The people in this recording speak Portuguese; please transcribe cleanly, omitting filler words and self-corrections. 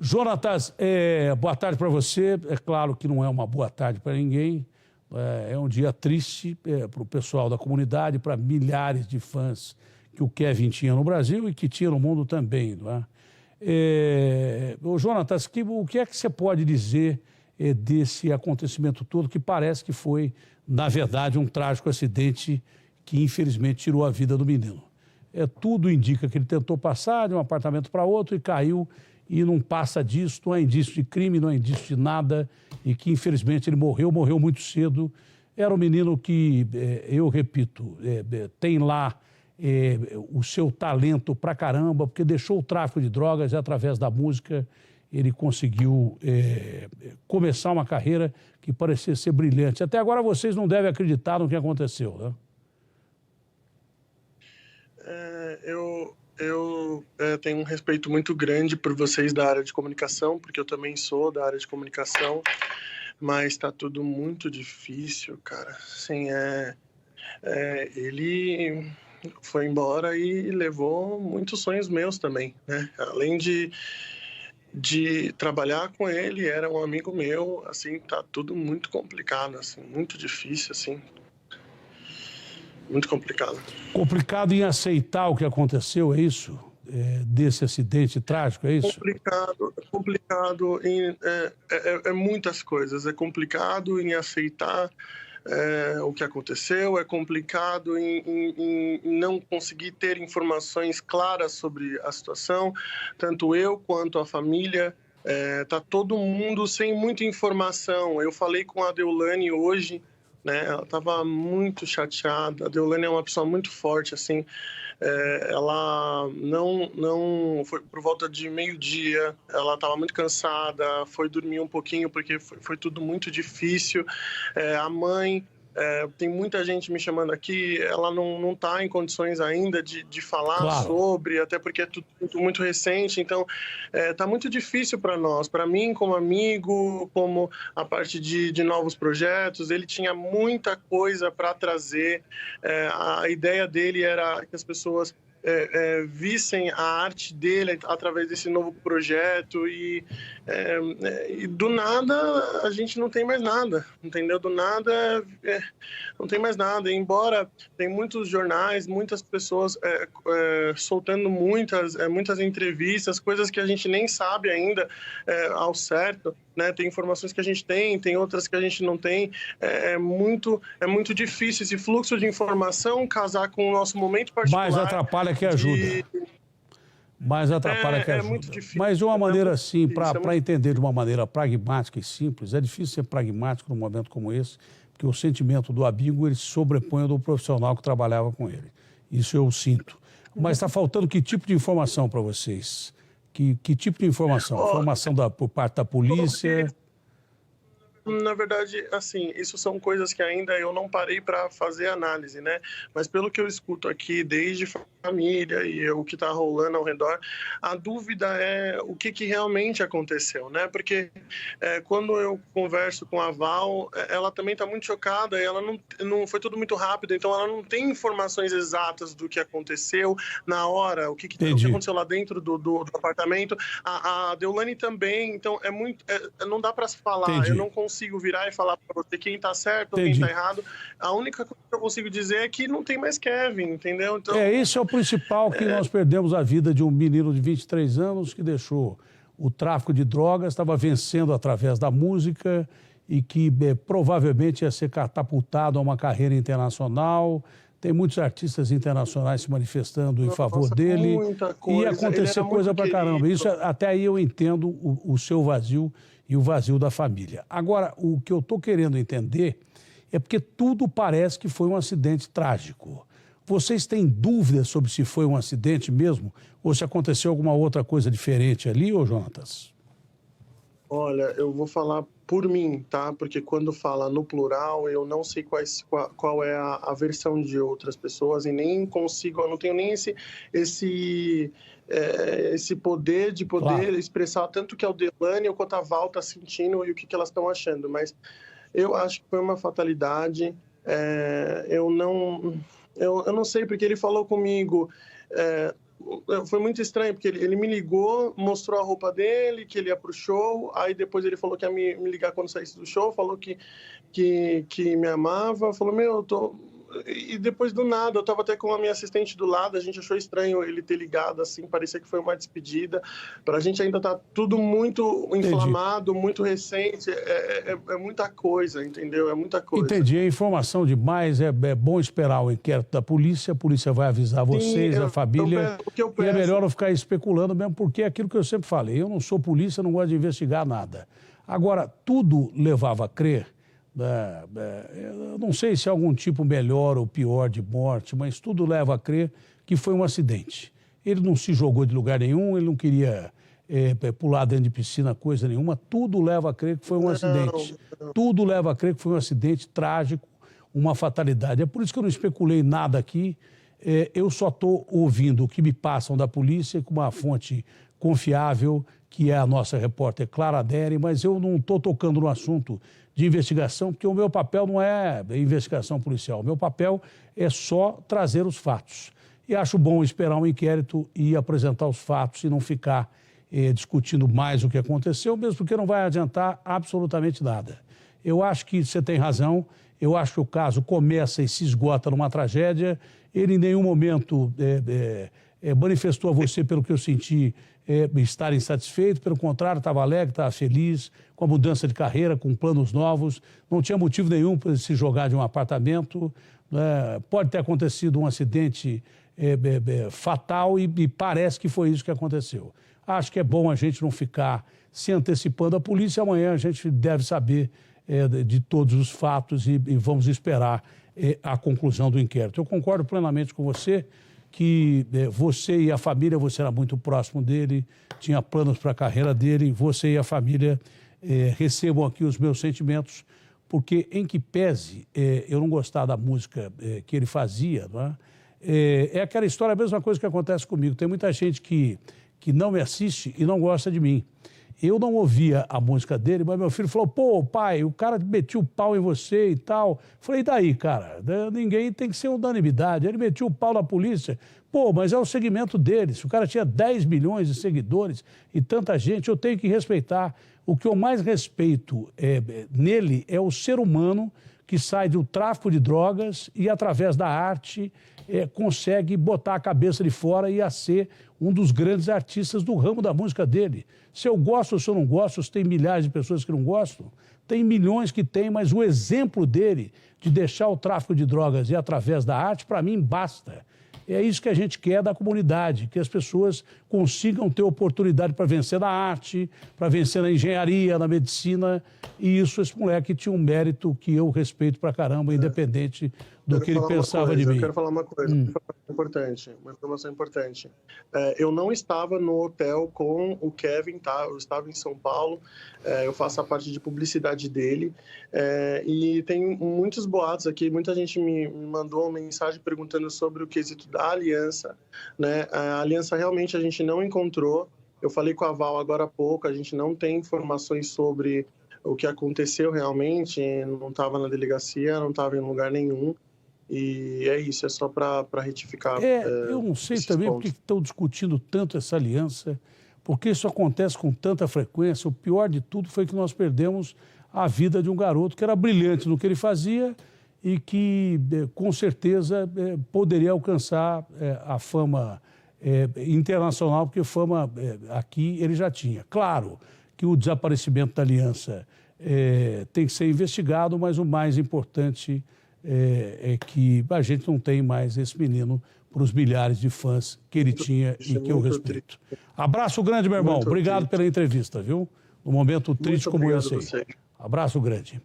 Jonatas, boa tarde para você. É claro que não é uma boa tarde para ninguém. É um dia triste para o pessoal da comunidade, para milhares de fãs que o Kevin tinha no Brasil e que tinha no mundo também. Não é? Jonatas, o que é que você pode dizer desse acontecimento todo, que parece que foi, na verdade, um trágico acidente que, infelizmente, tirou a vida do menino? Tudo indica que ele tentou passar de um apartamento para outro e caiu, e não passa disso, não há indício de crime, não há indício de nada, e que, infelizmente, ele morreu muito cedo. Era um menino que, eu repito, tem lá o seu talento pra caramba, porque deixou o tráfico de drogas e, através da música, ele conseguiu começar uma carreira que parecia ser brilhante. Até agora vocês não devem acreditar no que aconteceu, né? Eu tenho um respeito muito grande por vocês da área de comunicação, porque eu também sou da área de comunicação, mas está tudo muito difícil, cara. Assim, ele foi embora e levou muitos sonhos meus também, né? Além de trabalhar com ele, era um amigo meu, assim, tá tudo muito complicado, assim, muito difícil, assim. Muito complicado. Complicado em aceitar o que aconteceu, é isso? Desse acidente trágico, é isso? Complicado em muitas coisas. É complicado em aceitar o que aconteceu, é complicado em não conseguir ter informações claras sobre a situação, tanto eu quanto a família. Tá todo mundo sem muita informação. Eu falei com a Deolane hoje, né? Ela estava muito chateada. A Deolane é uma pessoa muito forte, assim. Ela não foi por volta de meio-dia. Ela estava muito cansada, foi dormir um pouquinho porque foi tudo muito difícil. A mãe, tem muita gente me chamando aqui. Ela não está em condições ainda de falar, claro, sobre, até porque é tudo muito recente. Então, está muito difícil para nós, para mim como amigo, como a parte de novos projetos. Ele tinha muita coisa para trazer. A ideia dele era que as pessoas vissem a arte dele através desse novo projeto e do nada a gente não tem mais nada, entendeu? Do nada não tem mais nada. Embora tem muitos jornais, muitas pessoas soltando muitas entrevistas, coisas que a gente nem sabe ainda ao certo, né? Tem informações que a gente tem outras que a gente não tem. É muito difícil esse fluxo de informação casar com o nosso momento particular. Mais atrapalha que ajuda. Mais atrapalha que ajuda. É muito difícil. Mas de uma maneira assim, para entender de uma maneira pragmática e simples, é difícil ser pragmático num momento como esse, porque o sentimento do amigo, ele se sobrepõe ao do profissional que trabalhava com ele. Isso eu sinto. Mas está faltando que tipo de informação para vocês? Que tipo de informação? Informação por parte da polícia? Na verdade, assim, isso são coisas que ainda eu não parei para fazer análise, né? Mas pelo que eu escuto aqui, desde família e o que está rolando ao redor, a dúvida é o que realmente aconteceu, né? Porque quando eu converso com a Val, ela também está muito chocada, e ela não foi tudo muito rápido, então ela não tem informações exatas do que aconteceu na hora, o que aconteceu lá dentro do apartamento. A Deolane também, então não dá para falar. Entendi. Eu não consigo virar e falar para você quem tá certo ou quem tá errado. A única coisa que eu consigo dizer é que não tem mais Kevin, entendeu? Então, isso é o principal, que nós perdemos a vida de um menino de 23 anos que deixou o tráfico de drogas, estava vencendo através da música e que provavelmente ia ser catapultado a uma carreira internacional. Tem muitos artistas internacionais se manifestando em favor dele. E acontecer coisa pra caramba. Isso, até aí eu entendo o seu vazio e o vazio da família. Agora, o que eu estou querendo entender é porque tudo parece que foi um acidente trágico. Vocês têm dúvidas sobre se foi um acidente mesmo ou se aconteceu alguma outra coisa diferente ali, ô Jonatas? Olha, eu vou falar por mim, tá? Porque quando fala no plural, eu não sei qual é a versão de outras pessoas e nem consigo, eu não tenho nem esse poder de poder expressar tanto que a Deolane quanto a Val tá sentindo e o que elas estão achando. Mas eu acho que foi uma fatalidade. Eu não sei, porque ele falou comigo foi muito estranho, porque ele me ligou, mostrou a roupa dele, que ele ia pro show, aí depois ele falou que ia me ligar quando saísse do show, falou que me amava, falou, meu, eu tô... E depois do nada, eu tava até com a minha assistente do lado, a gente achou estranho ele ter ligado, assim, parecia que foi uma despedida. Pra gente ainda tá tudo muito inflamado, muito recente, é muita coisa, entendeu? É muita coisa. Entendi, é informação demais, é bom esperar o inquérito da polícia, a polícia vai avisar vocês, a família, e é melhor não ficar especulando mesmo, porque é aquilo que eu sempre falei, eu não sou polícia, não gosto de investigar nada. Agora, tudo levava a crer, eu não sei se é algum tipo melhor ou pior de morte, mas tudo leva a crer que foi um acidente. Ele não se jogou de lugar nenhum, ele não queria pular dentro de piscina, coisa nenhuma. Tudo leva a crer que foi um acidente. Tudo leva a crer que foi um acidente trágico, uma fatalidade. É por isso que eu não especulei nada aqui. Eu só estou ouvindo o que me passam da polícia com uma fonte confiável, que é a nossa repórter Clara Dere, mas eu não estou tocando no assunto de investigação, porque o meu papel não é investigação policial. O meu papel é só trazer os fatos. E acho bom esperar um inquérito e apresentar os fatos e não ficar discutindo mais o que aconteceu, mesmo porque não vai adiantar absolutamente nada. Eu acho que você tem razão, eu acho que o caso começa e se esgota numa tragédia. Ele em nenhum momento manifestou a você, pelo que eu senti, estar insatisfeito, pelo contrário, estava alegre, estava feliz, com a mudança de carreira, com planos novos, não tinha motivo nenhum para se jogar de um apartamento, pode ter acontecido um acidente fatal e parece que foi isso que aconteceu. Acho que é bom a gente não ficar se antecipando à polícia, amanhã a gente deve saber de todos os fatos e vamos esperar a conclusão do inquérito. Eu concordo plenamente com você, que você e a família, você era muito próximo dele, tinha planos para a carreira dele, você e a família recebam aqui os meus sentimentos, porque em que pese eu não gostar da música que ele fazia, não é? É aquela história, a mesma coisa que acontece comigo. Tem muita gente que não me assiste e não gosta de mim. Eu não ouvia a música dele, mas meu filho falou, pô, pai, o cara metiu o pau em você e tal. Falei, e daí, cara? Ninguém tem que ser unanimidade. Ele metiu o pau na polícia. Pô, mas é o segmento dele. Se o cara tinha 10 milhões de seguidores e tanta gente, eu tenho que respeitar. O que eu mais respeito nele é o ser humano que sai do tráfico de drogas e, através da arte, consegue botar a cabeça de fora e a ser um dos grandes artistas do ramo da música dele. Se eu gosto ou se eu não gosto, se tem milhares de pessoas que não gostam, tem milhões que tem, mas o exemplo dele de deixar o tráfico de drogas e através da arte, para mim, basta. É isso que a gente quer da comunidade, que as pessoas consigam ter oportunidade para vencer na arte, para vencer na engenharia, na medicina, e isso, esse moleque tinha um mérito que eu respeito pra caramba, independente do que ele pensava de mim. Eu quero falar uma coisa, uma informação importante. Eu não estava no hotel com o Kevin, tá? Eu estava em São Paulo, eu faço a parte de publicidade dele, e tem muitos boatos aqui, muita gente me mandou uma mensagem perguntando sobre o quesito da aliança, né? A aliança realmente a gente não encontrou. Eu falei com a Val agora há pouco, a gente não tem informações sobre o que aconteceu realmente, não estava na delegacia, não estava em lugar nenhum. E é isso, é só para retificar. Eu não sei também por que estão discutindo tanto essa aliança, porque isso acontece com tanta frequência. O pior de tudo foi que nós perdemos a vida de um garoto que era brilhante no que ele fazia e que, com certeza, poderia alcançar a fama internacional, porque fama aqui ele já tinha. Claro que o desaparecimento da aliança tem que ser investigado, mas o mais importante é que a gente não tem mais esse menino para os milhares de fãs que ele tinha e que eu respeito. Abraço grande, meu irmão. Obrigado pela entrevista, viu? Um momento triste como esse aí. Abraço grande.